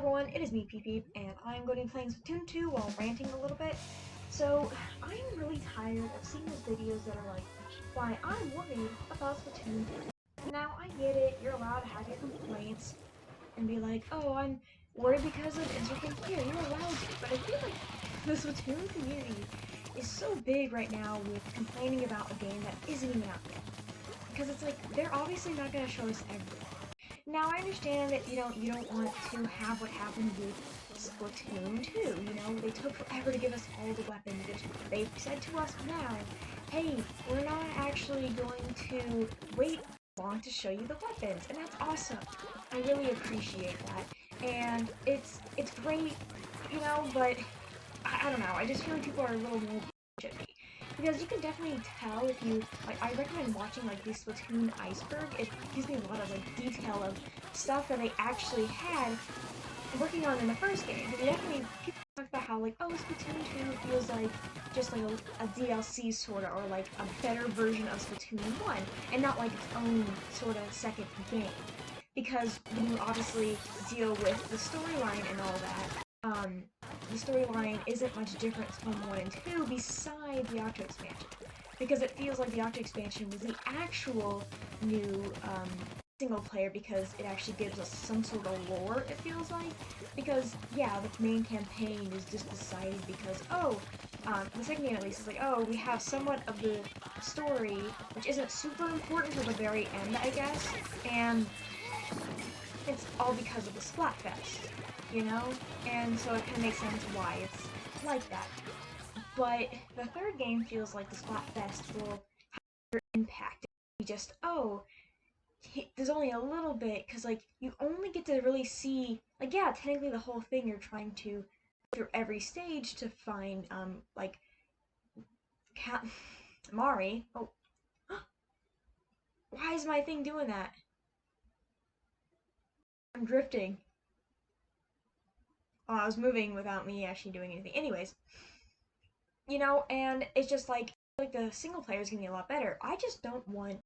everyone, it is me, Peep, and I'm going to be playing Splatoon 2 while ranting a little bit. So, I'm really tired of seeing those videos that are like, why I'm worried about Splatoon 3. Now, I get it, you're allowed to have your complaints and be like, oh, I'm worried because of insert player, you're allowed to, but I feel like the Splatoon community is so big right now with complaining about a game that isn't even out yet. Because it's like, they're obviously not going to show us everything. Now I understand that you don't want to have what happened with Splatoon 2. You know, they took forever to give us all the weapons. They said to us now, hey, we're not actually going to wait long to show you the weapons, and that's awesome. I really appreciate that, and it's great, you know. But I don't know. I just feel like people are a little more chippy. Because you can definitely tell if you, like, I recommend watching, like, the Splatoon iceberg. It gives me a lot of, like, detail of stuff that they actually had working on in the first game. Because definitely, people talk about how, like, oh, Splatoon 2 feels like just, like, a DLC, sort of, or, like, a better version of Splatoon 1, and not, like, its own, sort of, second game. Because when you obviously deal with the storyline and all that, the storyline isn't much different from 1 and 2 beside the Octo expansion. Because it feels like the Octo expansion was the actual new single player because it actually gives us some sort of lore, it feels like. Because, yeah, the main campaign is just decided because, oh, the second game at least is like, oh, we have somewhat of the story, which isn't super important till the very end, I guess, and it's all because of the Splatfest, you know? And so it kind of makes sense why it's like that. But the third game feels like the Splatfest will have impact. Just, oh, there's only a little bit, because, like, you only get to really see, like, yeah, technically the whole thing you're trying to go through every stage to find, like, Mari. Oh, why is my thing doing that? I'm drifting. Oh, I was moving without me actually doing anything. Anyways, you know, and it's just like the single player is gonna be a lot better. I just don't want.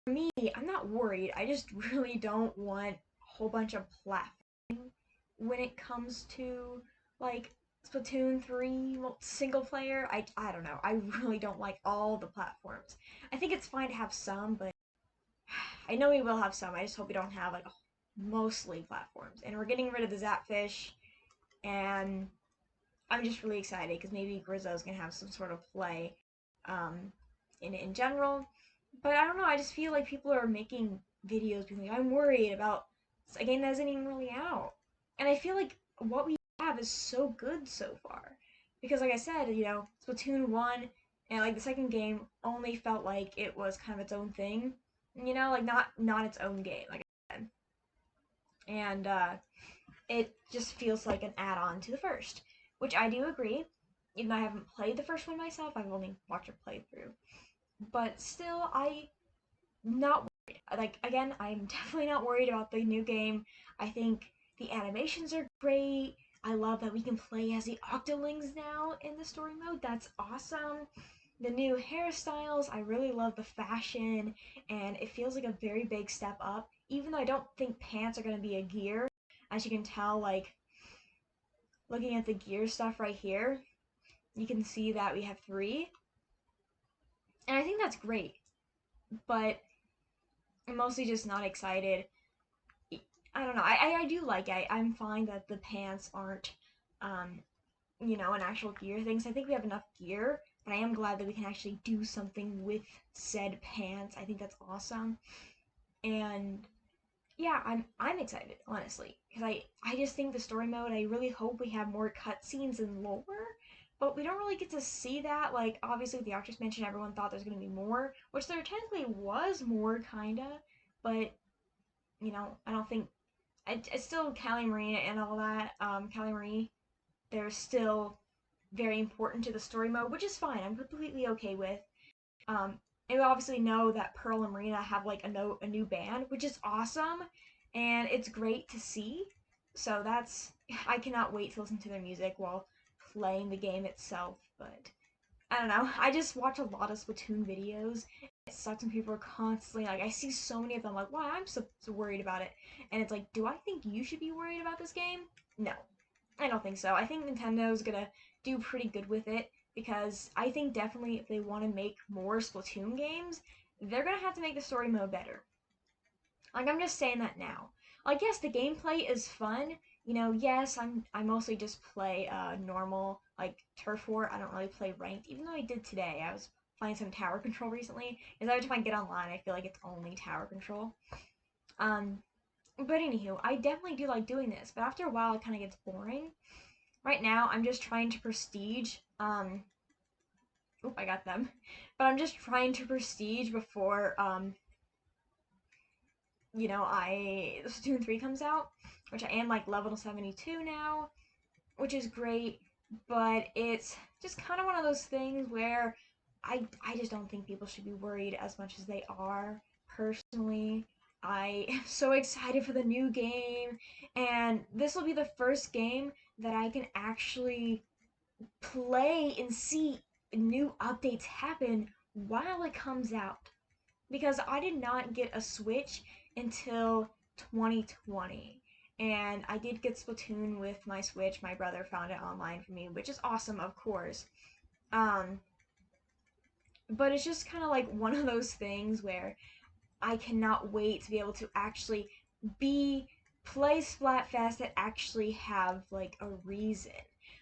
For me, I'm not worried. I just really don't want a whole bunch of platforming when it comes to like Splatoon 3 single player. I don't know. I really don't like all the platforms. I think it's fine to have some, but I know we will have some. I just hope we don't have like mostly platforms. And we're getting rid of the Zapfish, and I'm just really excited because maybe Grizzo's gonna have some sort of play in general. But I don't know, I just feel like people are making videos being like, I'm worried about a game that isn't even really out. And I feel like what we have is so good so far. Because like I said, you know, Splatoon 1 and like the second game only felt like it was kind of its own thing. You know, like not its own game, like I said. And it just feels like an add-on to the first, which I do agree. Even though I haven't played the first one myself, I've only watched a playthrough. But still, I'm not worried. Like, again, I'm definitely not worried about the new game. I think the animations are great. I love that we can play as the Octolings now in the story mode. That's awesome. The new hairstyles, I really love the fashion, and it feels like a very big step up. Even though I don't think pants are going to be a gear, as you can tell, like, looking at the gear stuff right here, you can see that we have 3. And I think that's great. But I'm mostly just not excited. I don't know. I do like it. I'm fine that the pants aren't, you know, an actual gear thing. So I think we have enough gear. But I am glad that we can actually do something with said pants. I think that's awesome. And yeah, I'm excited, honestly, because I just think the story mode. I really hope we have more cutscenes and lore, but we don't really get to see that. Like, obviously, with the Octo expansion, everyone thought there's gonna be more, which there technically was more, kinda, but you know, I don't think. It's still Callie Marie and all that. Callie Marie, they're still very important to the story mode, which is fine. I'm completely okay with. Um, and we obviously know that Pearl and Marina have like a new band, which is awesome, and it's great to see. So that's I cannot wait to listen to their music while playing the game itself. But I don't know. I just watch a lot of Splatoon videos. it sucks when people are constantly like, I see so many of them like, why I'm so worried about it. And it's like, do I think you should be worried about this game? No, I don't think so. I think Nintendo's gonna do pretty good with it because I think definitely if they want to make more Splatoon games, they're gonna have to make the story mode better. Like I'm just saying that now. Like yes, the gameplay is fun. You know, yes, I mostly just play normal like turf war. I don't really play ranked, even though I did today. I was playing some tower control recently. Is every time I get online, I feel like it's only tower control. Um, but anywho, I definitely do like doing this, but after a while, it kind of gets boring. Right now, I'm just trying to prestige. Oop, I got them. But I'm just trying to prestige before Splatoon 3 comes out, which I am like level 72 now, which is great, but it's just kind of one of those things where I just don't think people should be worried as much as they are. Personally, I am so excited for the new game, and this will be the first game that I can actually play and see new updates happen while it comes out because I did not get a Switch until 2020. And I did get Splatoon with my Switch. My brother found it online for me, which is awesome, of course. Um, but it's just kind of like one of those things where I cannot wait to be able to actually be play Splatfest that actually have like a reason.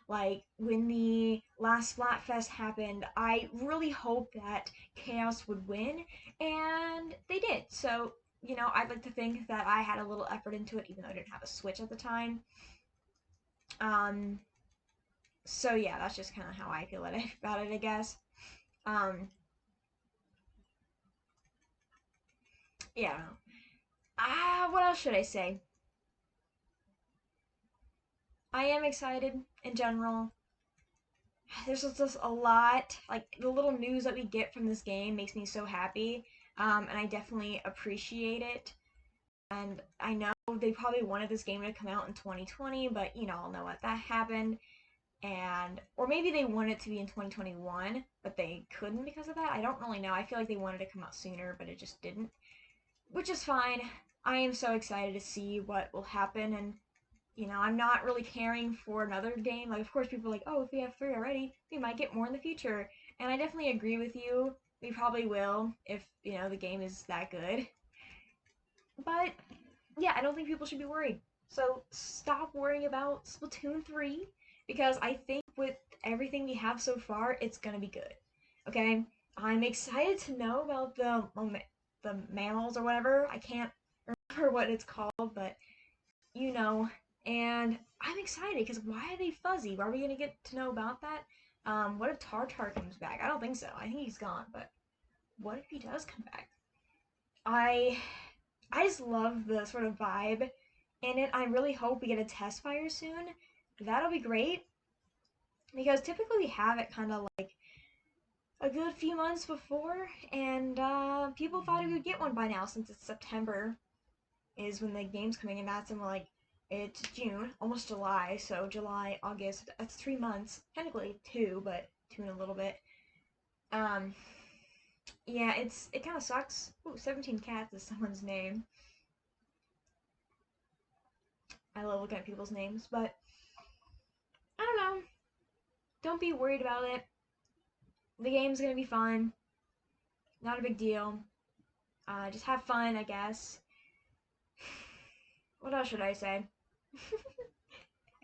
Like when the last Splatfest happened, I really hoped that Chaos would win, and they did. So, you know, I'd like to think that I had a little effort into it, even though I didn't have a Switch at the time. Um, so yeah, that's just kind of how I feel about it, I guess. Um, yeah. What else should I say? I am excited in general. There's just a lot. Like the little news that we get from this game makes me so happy, and I definitely appreciate it. And I know they probably wanted this game to come out in 2020, but you know, I'll know what that happened. And or maybe they wanted it to be in 2021, but they couldn't because of that. I don't really know. I feel like they wanted to come out sooner, but it just didn't, which is fine. I am so excited to see what will happen, and you know, I'm not really caring for another game. Like, of course, people are like, oh, if we have 3 already, we might get more in the future. And I definitely agree with you. We probably will if, you know, the game is that good. But, yeah, I don't think people should be worried. So, stop worrying about Splatoon 3 because I think with everything we have so far, it's gonna be good. Okay? I'm excited to know about the mammals or whatever. I can't remember what it's called, but you know, and I'm excited because why are they fuzzy? Why are we gonna get to know about that? What if Tartar comes back? I don't think so. I think he's gone, but what if he does come back? I I just love the sort of vibe in it. I really hope we get a test fire soon. That'll be great because typically we have it kind of like a good few months before, and people thought we would get one by now since it's September is when the game's coming, and that's in like it's June, almost July, so July, August, that's 3 months. Technically 2, but 2 and a little bit. Um, yeah, it kind of sucks. Ooh, 17 Cats is someone's name. I love looking at people's names, but I don't know. Don't be worried about it. The game's gonna be fun. Not a big deal. Just have fun, I guess. What else should I say?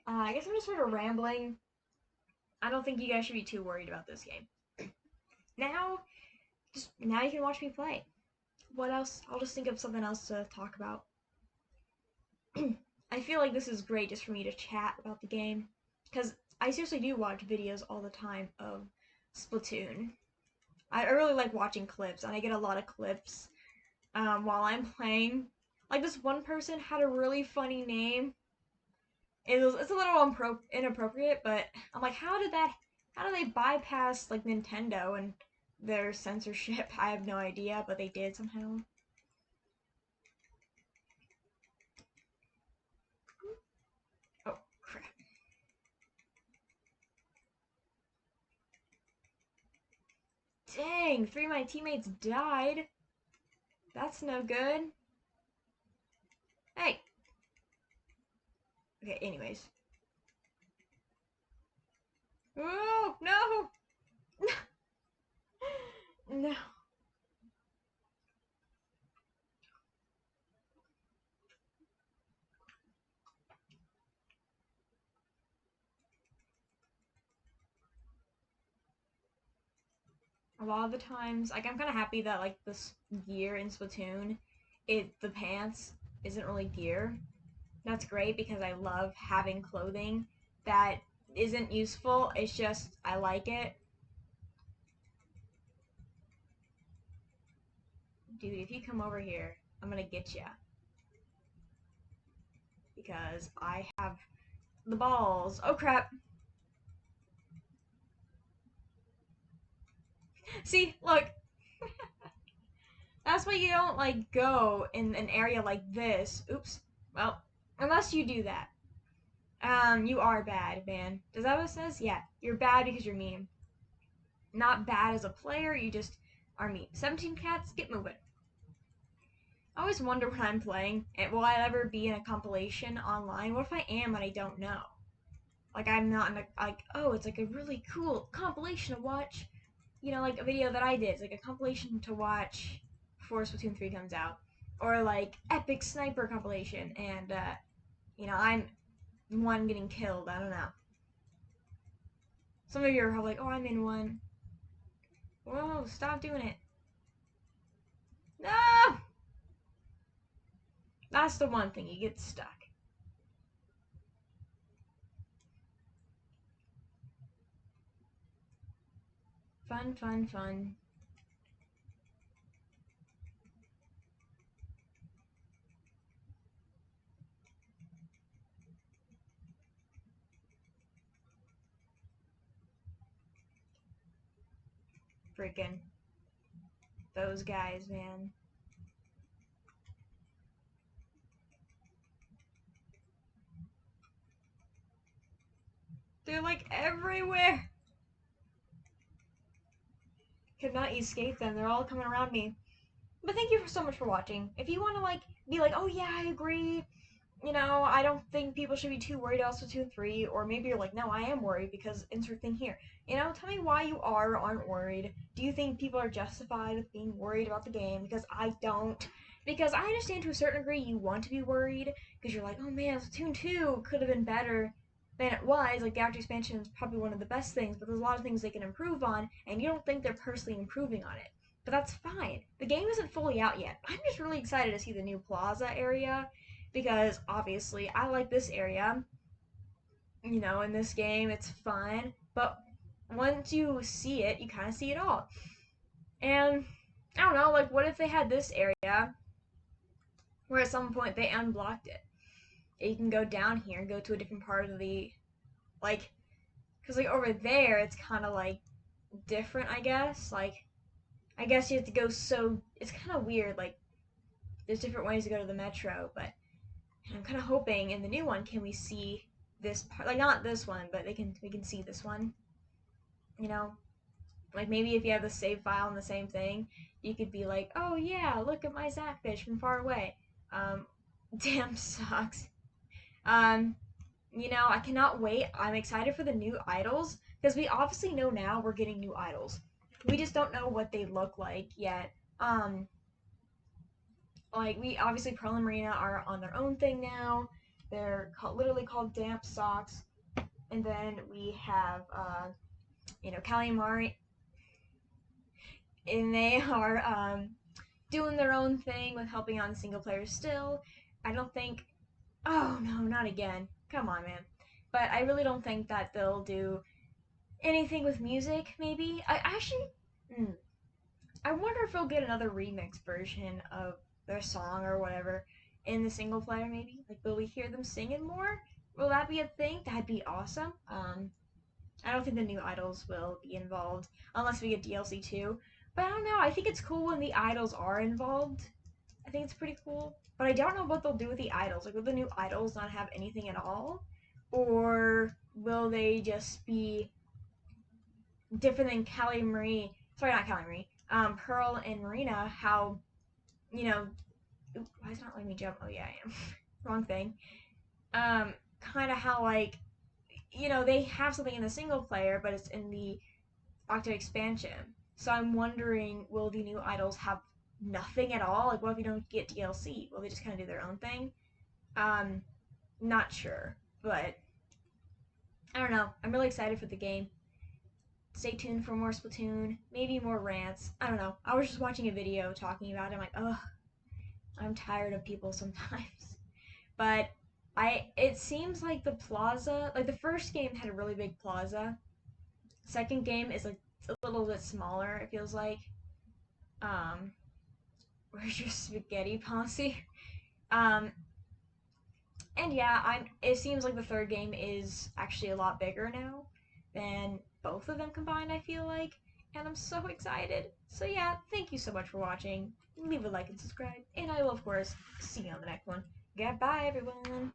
I guess I'm just sort of rambling. I don't think you guys should be too worried about this game. Now, just now you can watch me play. What else? I'll just think of something else to talk about. I feel like this is great just for me to chat about the game because I seriously do watch videos all the time of Splatoon. I really like watching clips, and I get a lot of clips while I'm playing. Like this one person had a really funny name. It's a little inappropriate, but I'm like, how do they bypass like Nintendo and their censorship? I have no idea, but they did somehow. Oh crap! Dang. dang, 3 of my teammates died. That's no good. Hey. Okay, anyways. Oh, no! No. A lot of the times, like, I'm kind of happy that, like, this gear in Splatoon, the pants isn't really gear. That's great because I love having clothing that isn't useful. It's just, I like it. Dude, if you come over here, I'm gonna get ya. Because I have the balls. Oh crap. See, look. That's why you don't, like, go in an area like this. Oops. Well, unless you do that. You are bad, man. Is that what it says? Yeah. You're bad because you're mean. Not bad as a player, you just are mean. 17 cats, get moving. I always wonder when I'm playing, will I ever be in a compilation online? What if I am and I don't know? Like, I'm not in a, like, oh, it's like a really cool compilation to watch. You know, like a video that I did. It's like a compilation to watch before Splatoon 3 comes out. Or like epic sniper compilation, and, I'm one getting killed. I don't know. Some of you are like, oh, I'm in one. Whoa, stop doing it. No! That's the one thing, you get stuck. Fun, fun, fun. Freaking those guys, man. They're like everywhere. Could not escape them. They're all coming around me. But thank you so much for watching. If you want to, like, be like, oh yeah, I agree, I don't think people should be too worried about Splatoon 3, or maybe you're like, no, I am worried because insert thing here. Tell me why you are or aren't worried. Do you think people are justified with being worried about the game? Because I don't. Because I understand to a certain degree you want to be worried, because you're like, oh man, Splatoon 2 could have been better than it was. Like, the after expansion is probably one of the best things, but there's a lot of things they can improve on, and you don't think they're personally improving on it. But that's fine. The game isn't fully out yet. I'm just really excited to see the new plaza area because obviously I like this area. In this game it's fun, but once you see it, you kind of see it all. And I don't know, like, what if they had this area where at some point they unblocked it? You can go down here and go to a different part of the, like, because, like, over there it's kind of like different, I guess. Like, I guess you have to go, so it's kind of weird. Like, there's different ways to go to the metro, but I'm kind of hoping in the new one, can we see this part? Like, not this one, but we can see this one. You know, like, maybe if you have the save file and the same thing, you could be like, oh yeah, look at my Zapfish from far away. Um, damn sucks. Um, I cannot wait. I'm excited for the new idols because we obviously know now we're getting new idols. We just don't know what they look like yet. Like, we obviously Pearl and Marina are on their own thing now. They're literally called Damp Socks. And then we have, Callie and Mari, and they are doing their own thing with helping on single players still. I don't think. Oh no, not again. Come on, man. But I really don't think that they'll do anything with music. Maybe I actually. I wonder if we'll get another remix version of their song or whatever in the single player. Maybe, like, will we hear them singing more? Will that be a thing? That'd be awesome. I don't think the new idols will be involved unless we get DLC too. But I don't know. I think it's cool when the idols are involved. I think it's pretty cool. But I don't know what they'll do with the idols. Like, will the new idols not have anything at all? Or will they just be different than Callie Marie? Sorry, not Callie Marie. Pearl and Marina, how, you know, why is it not letting me jump? Oh yeah, I am. Wrong thing. Kind of how like, they have something in the single player, but it's in the Octo expansion. So I'm wondering, will the new idols have nothing at all? Like, what if you don't get DLC? Will they just kind of do their own thing? Um, Not sure, but I don't know. I'm really excited for the game. Stay tuned for more Splatoon, maybe more rants. I don't know. I was just watching a video talking about it. I'm like, ugh, I'm tired of people sometimes. But it seems like the plaza, like the first game had a really big plaza. Second game is like a little bit smaller. It feels like. Um, where's your spaghetti posse? Um, and yeah, It seems like the third game is actually a lot bigger now than both of them combined. I feel like, and I'm so excited. So yeah, thank you so much for watching. Leave a like and subscribe, and I will of course see you on the next one. Goodbye, everyone.